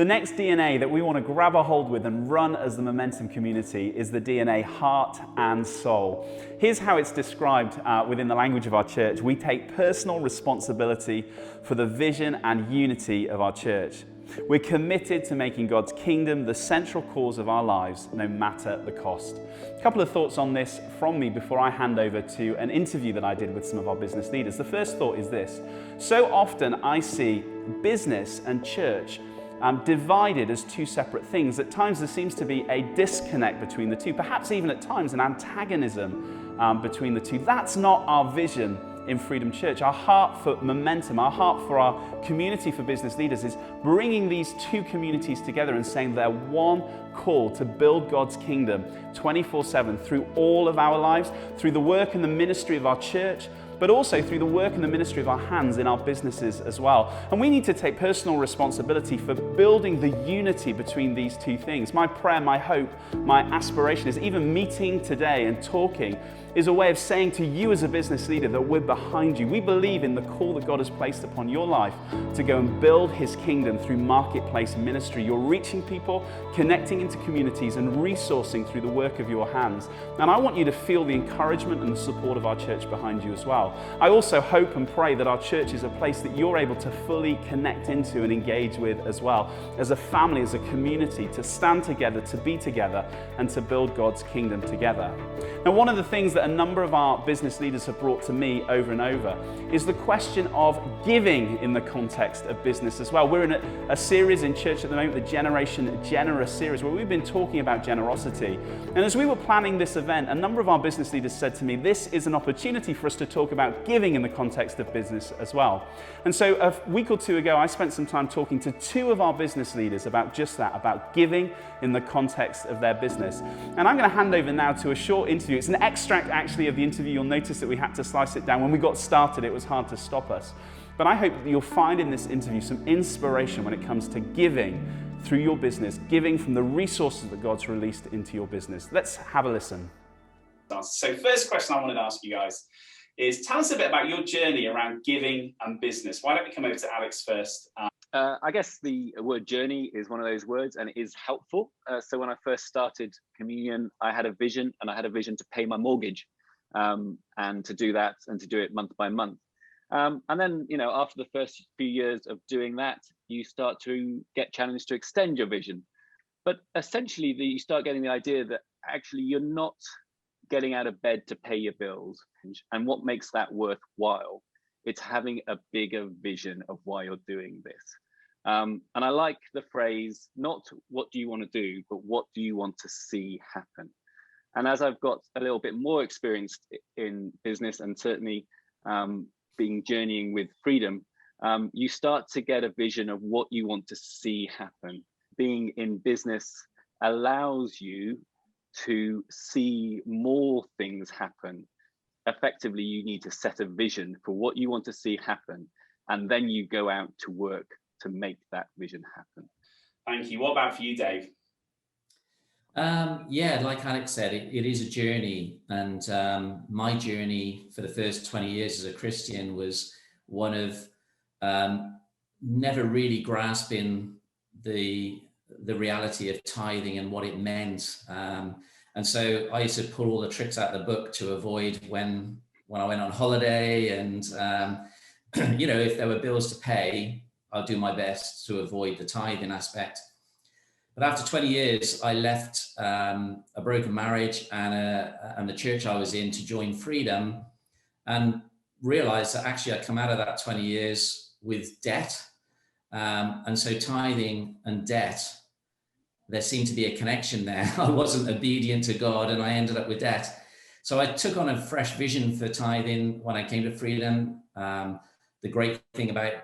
The next DNA that we want to grab a hold with and run as the Momentum community is the DNA heart and soul. Here's how it's described within the language of our church. We take personal responsibility for the vision and unity of our church. We're committed to making God's kingdom the central cause of our lives, no matter the cost. A couple of thoughts on this from me before I hand over to an interview that I did with some of our business leaders. The first thought is this: so often I see business and church divided as two separate things. At times there seems to be a disconnect between the two, perhaps even at times an antagonism between the two. That's not our vision in Freedom Church. Our heart for Momentum, our heart for our community for business leaders is bringing these two communities together and saying they're one call to build God's kingdom 24/7 through all of our lives, through the work and the ministry of our church, but also through the work and the ministry of our hands in our businesses as well. And we need to take personal responsibility for building the unity between these two things. My prayer, my hope, my aspiration is even meeting today and talking is a way of saying to you as a business leader that we're behind you. We believe in the call that God has placed upon your life to go and build His kingdom through marketplace ministry. You're reaching people, connecting into communities and resourcing through the work of your hands. And I want you to feel the encouragement and the support of our church behind you as well. I also hope and pray that our church is a place that you're able to fully connect into and engage with as well, as a family, as a community, to stand together, to be together, and to build God's kingdom together. Now, one of the things that a number of our business leaders have brought to me over and over is the question of giving in the context of business as well. We're in a series in church at the moment, the Generation Generous series, where we've been talking about generosity. And as we were planning this event, a number of our business leaders said to me, this is an opportunity for us to talk about giving in the context of business as well. And so a week or two ago, I spent some time talking to two of our business leaders about just that, about giving in the context of their business. And I'm going to hand over now to a short interview. It's an extract actually of the interview. You'll notice that we had to slice it down. When we got started, it was hard to stop us. But I hope that you'll find in this interview some inspiration when it comes to giving through your business, giving from the resources that God's released into your business. Let's have a listen. So first question I wanted to ask you guys is, tell us a bit about your journey around giving and business. Why don't we come over to Alex first? I guess the word journey is one of those words, and it is helpful. So when I first started Communion, I had a vision, and I had a vision to pay my mortgage, and to do that and to do it month by month. And then, after the first few years of doing that, you start to get challenged to extend your vision. But essentially, you start getting the idea that actually you're not getting out of bed to pay your bills. And what makes that worthwhile? It's having a bigger vision of why you're doing this. And I like the phrase, not what do you want to do, but what do you want to see happen? And as I've got a little bit more experienced in business, and certainly being journeying with Freedom, you start to get a vision of what you want to see happen. Being in business allows you to see more things happen. Effectively, you need to set a vision for what you want to see happen, and then you go out to work to make that vision happen. Thank you. What about for you, Dave? Yeah, like Alex said, it is a journey, and my journey for the first 20 years as a Christian was one of never really grasping the reality of tithing and what it meant. And so I used to pull all the tricks out of the book to avoid when I went on holiday, and if there were bills to pay, I'll do my best to avoid the tithing aspect. But after 20 years, I left a broken marriage and the church I was in to join Freedom, and realized that actually I'd come out of that 20 years with debt. And so tithing and debt, there seemed to be a connection there. I wasn't obedient to God, and I ended up with debt. So I took on a fresh vision for tithing when I came to Freedom. The great thing about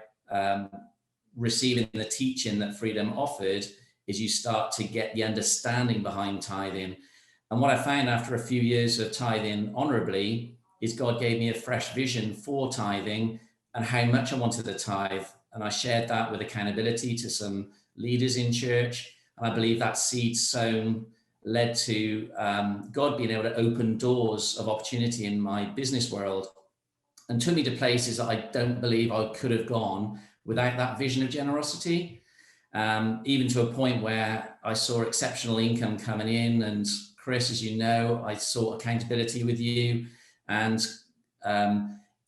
receiving the teaching that Freedom offered is you start to get the understanding behind tithing. And what I found after a few years of tithing honorably is God gave me a fresh vision for tithing and how much I wanted to tithe. And I shared that with accountability to some leaders in church. And I believe that seed sown led to God being able to open doors of opportunity in my business world, and took me to places that I don't believe I could have gone without that vision of generosity. even to a point where I saw exceptional income coming in. And Chris, as you know, I sought accountability with you, and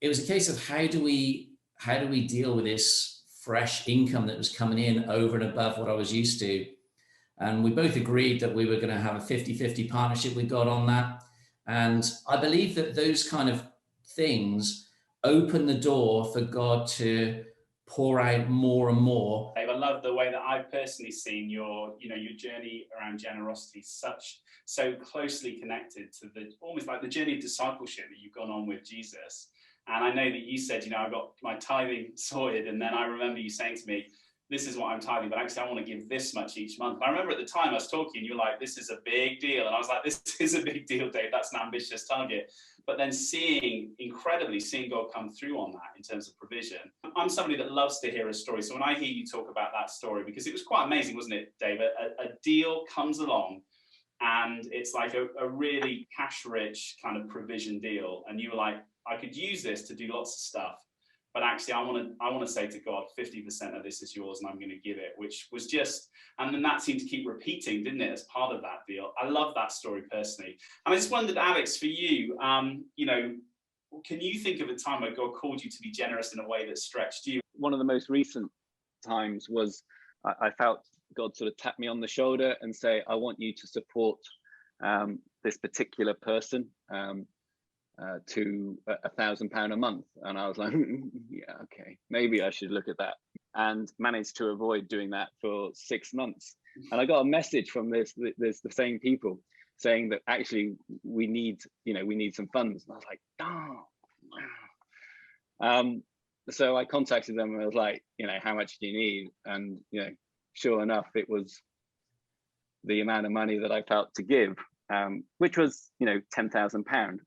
it was a case of how do we deal with this fresh income that was coming in over and above what I was used to. And we both agreed that we were going to have a 50-50 partnership with God on that. And I believe that those kind of things open the door for God to pour out more and more. Dave, I love the way that I've personally seen your journey around generosity, so closely connected to the almost like the journey of discipleship that you've gone on with Jesus. And I know that you said, I got my tithing sorted, and then I remember you saying to me, this is what I'm tithing, but actually I want to give this much each month. And I remember at the time I was talking, you were like, this is a big deal. And I was like, this is a big deal, Dave. That's an ambitious target. But then seeing God come through on that in terms of provision. I'm somebody that loves to hear a story. So when I hear you talk about that story, because it was quite amazing, wasn't it, Dave? A deal comes along and it's like a really cash-rich kind of provision deal. And you were like, I could use this to do lots of stuff. But actually, I want to say to God, 50% of this is yours, and I'm going to give it, which was just, and then that seemed to keep repeating, didn't it, as part of that deal? I love that story personally. And I just wondered, Alex, for you, can you think of a time where God called you to be generous in a way that stretched you? One of the most recent times was I felt God sort of tap me on the shoulder and say, I want you to support this particular person. To £1,000 a month, and I was like, yeah, okay, maybe I should look at that, and managed to avoid doing that for 6 months. And I got a message from the same people saying that actually we need some funds, and I was like, oh. So I contacted them and I was like, how much do you need? And sure enough, it was the amount of money that I felt to give, which was £10,000.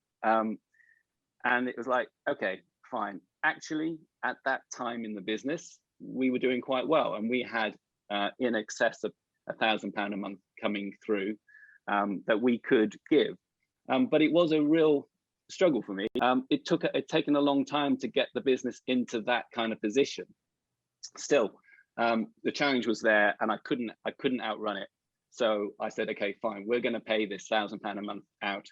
And it was like, okay, fine. Actually, at that time in the business, we were doing quite well, and we had in excess of £1,000 a month coming through that we could give. But it was a real struggle for me. It taken a long time to get the business into that kind of position. Still, the challenge was there, and I couldn't outrun it. So I said, okay, fine, we're going to pay this £1,000 a month out.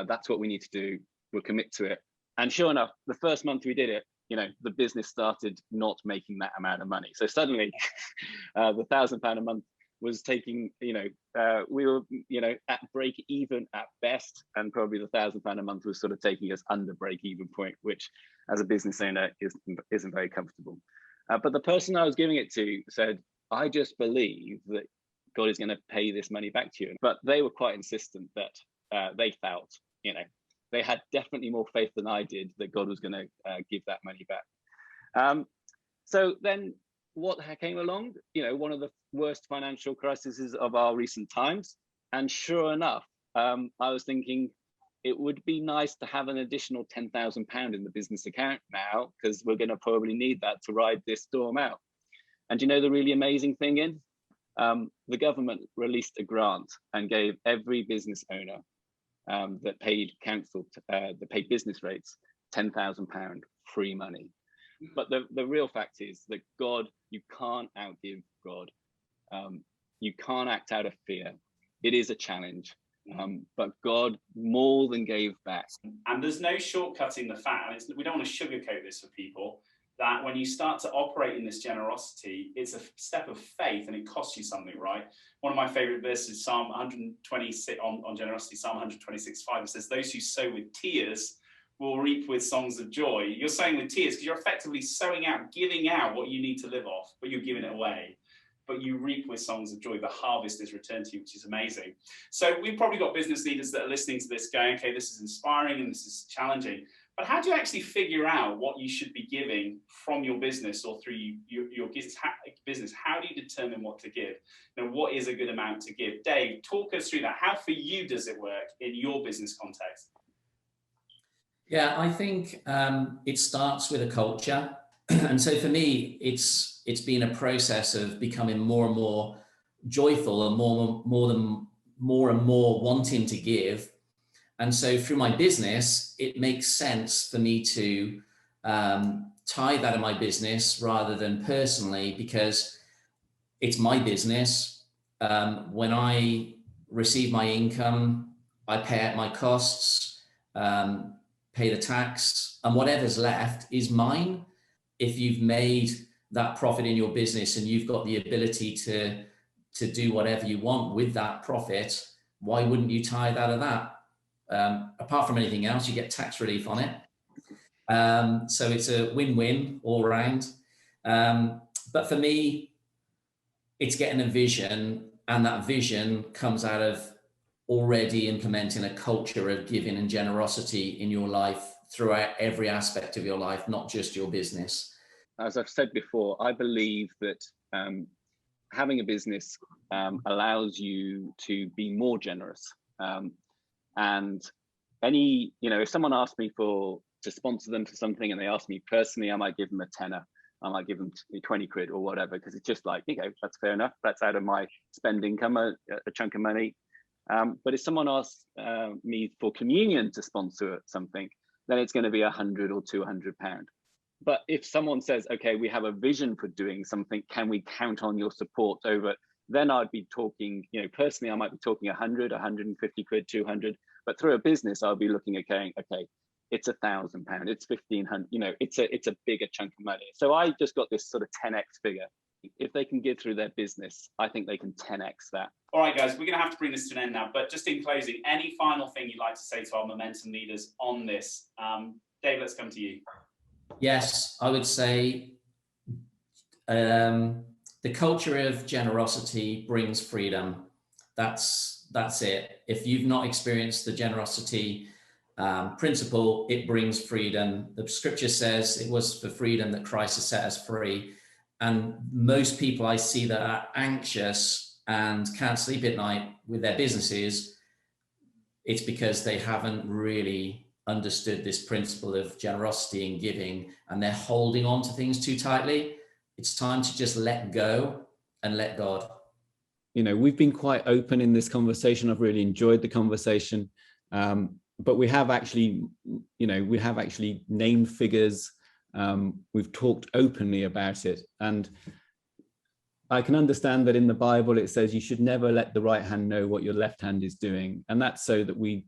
That's what we need to do. We'll commit to it. And sure enough, the first month we did it, the business started not making that amount of money. So suddenly the £1,000 a month was taking, we were, at break even at best. And probably the £1,000 a month was sort of taking us under break even point, which as a business owner isn't very comfortable. But the person I was giving it to said, I just believe that God is going to pay this money back to you. But they were quite insistent that they felt, they had definitely more faith than I did that God was going to give that money back. So then what came along, one of the worst financial crises of our recent times. And sure enough, I was thinking it would be nice to have an additional £10,000 in the business account now, because we're going to probably need that to ride this storm out. And the really amazing thing is, the government released a grant and gave every business owner that paid that paid business rates £10,000 free money. But the real fact is that God, you can't outgive God. You can't act out of fear. It is a challenge, but God more than gave back. And there's no shortcutting the fact, and we don't want to sugarcoat this for people, that when you start to operate in this generosity, it's a step of faith and it costs you something, right? One of my favorite verses, Psalm 126 on generosity, Psalm 126:5, it says, those who sow with tears will reap with songs of joy. You're sowing with tears because you're effectively sowing out, giving out what you need to live off, but you're giving it away. But you reap with songs of joy. The harvest is returned to you, which is amazing. So we've probably got business leaders that are listening to this going, okay, this is inspiring and this is challenging. But how do you actually figure out what you should be giving from your business or through your business? How do you determine what to give? What is a good amount to give? Dave, talk us through that. How for you does it work in your business context? Yeah, I think it starts with a culture. And so for me, it's been a process of becoming more and more joyful and more and more wanting to give. And so through my business, it makes sense for me to tithe out of my business rather than personally, because it's my business. When I receive my income, I pay out my costs, pay the tax, and whatever's left is mine. If you've made that profit in your business and you've got the ability to do whatever you want with that profit, why wouldn't you tithe out of that? Apart from anything else, you get tax relief on it. So it's a win-win all around. But for me, it's getting a vision, and that vision comes out of already implementing a culture of giving and generosity in your life throughout every aspect of your life, not just your business. As I've said before, I believe that having a business allows you to be more generous. And if someone asked me to sponsor them for something and they ask me personally, I might give them a tenner. I might give them 20 quid or whatever, because it's just like, that's fair enough. That's out of my spend income, a chunk of money. But if someone asks me for communion to sponsor something, then it's going to be £100 or £200. But if someone says, okay, we have a vision for doing something, can we count on your support over? Then I'd be talking, personally, I might be talking 100, 150 quid, 200. But through a business, I'll be looking at going, okay, it's £1,000, it's 1,500, it's a bigger chunk of money. So I just got this sort of 10x figure. If they can get through their business, I think they can 10x that. All right, guys, we're going to have to bring this to an end now. But just in closing, any final thing you'd like to say to our momentum leaders on this? Dave, let's come to you. Yes, I would say the culture of generosity brings freedom. That's it. If you've not experienced the generosity principle, it brings freedom. The scripture says it was for freedom that Christ has set us free. And most people I see that are anxious and can't sleep at night with their businesses, it's because they haven't really understood this principle of generosity and giving, and they're holding on to things too tightly. It's time to just let go and let God. We've been quite open in this conversation. I've really enjoyed the conversation. But we have actually named figures. We've talked openly about it. And I can understand that in the Bible, it says you should never let the right hand know what your left hand is doing. And that's so that we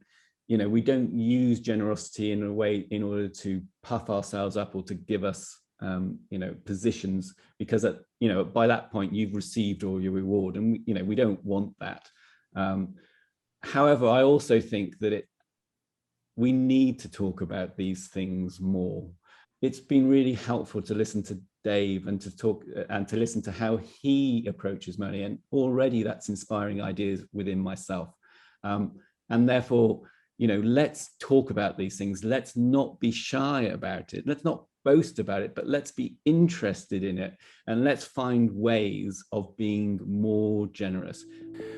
don't use generosity in a way in order to puff ourselves up or to give us, positions, because by that point you've received all your reward, and we don't want that. However, I also think that we need to talk about these things more. It's been really helpful to listen to Dave and to listen to how he approaches money, and already that's inspiring ideas within myself. And therefore, let's talk about these things. Let's not be shy about it. Let's not boast about it, but let's be interested in it, and let's find ways of being more generous.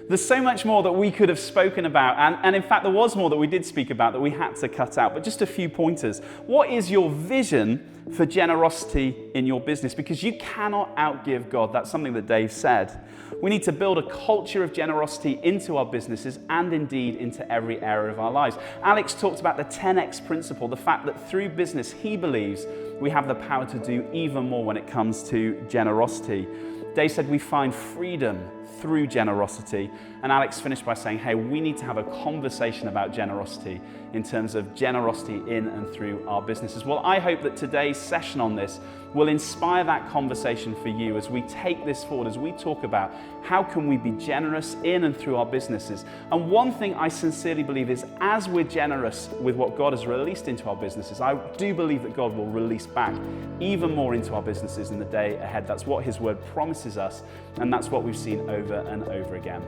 There's so much more that we could have spoken about, and in fact there was more that we did speak about that we had to cut out, but just a few pointers. What is your vision for generosity in your business? Because you cannot outgive God. That's something that Dave said. We need to build a culture of generosity into our businesses and indeed into every area of our lives. Alex talked about the 10x principle, the fact that through business he believes we have the power to do even more when it comes to generosity. Dave said we find freedom through generosity. And Alex finished by saying, hey, we need to have a conversation about generosity in terms of generosity in and through our businesses. Well, I hope that today's session on this will inspire that conversation for you as we take this forward, as we talk about how can we be generous in and through our businesses. And one thing I sincerely believe is, as we're generous with what God has released into our businesses, I do believe that God will release back even more into our businesses in the day ahead. That's what His word promises us, and that's what we've seen over and over again.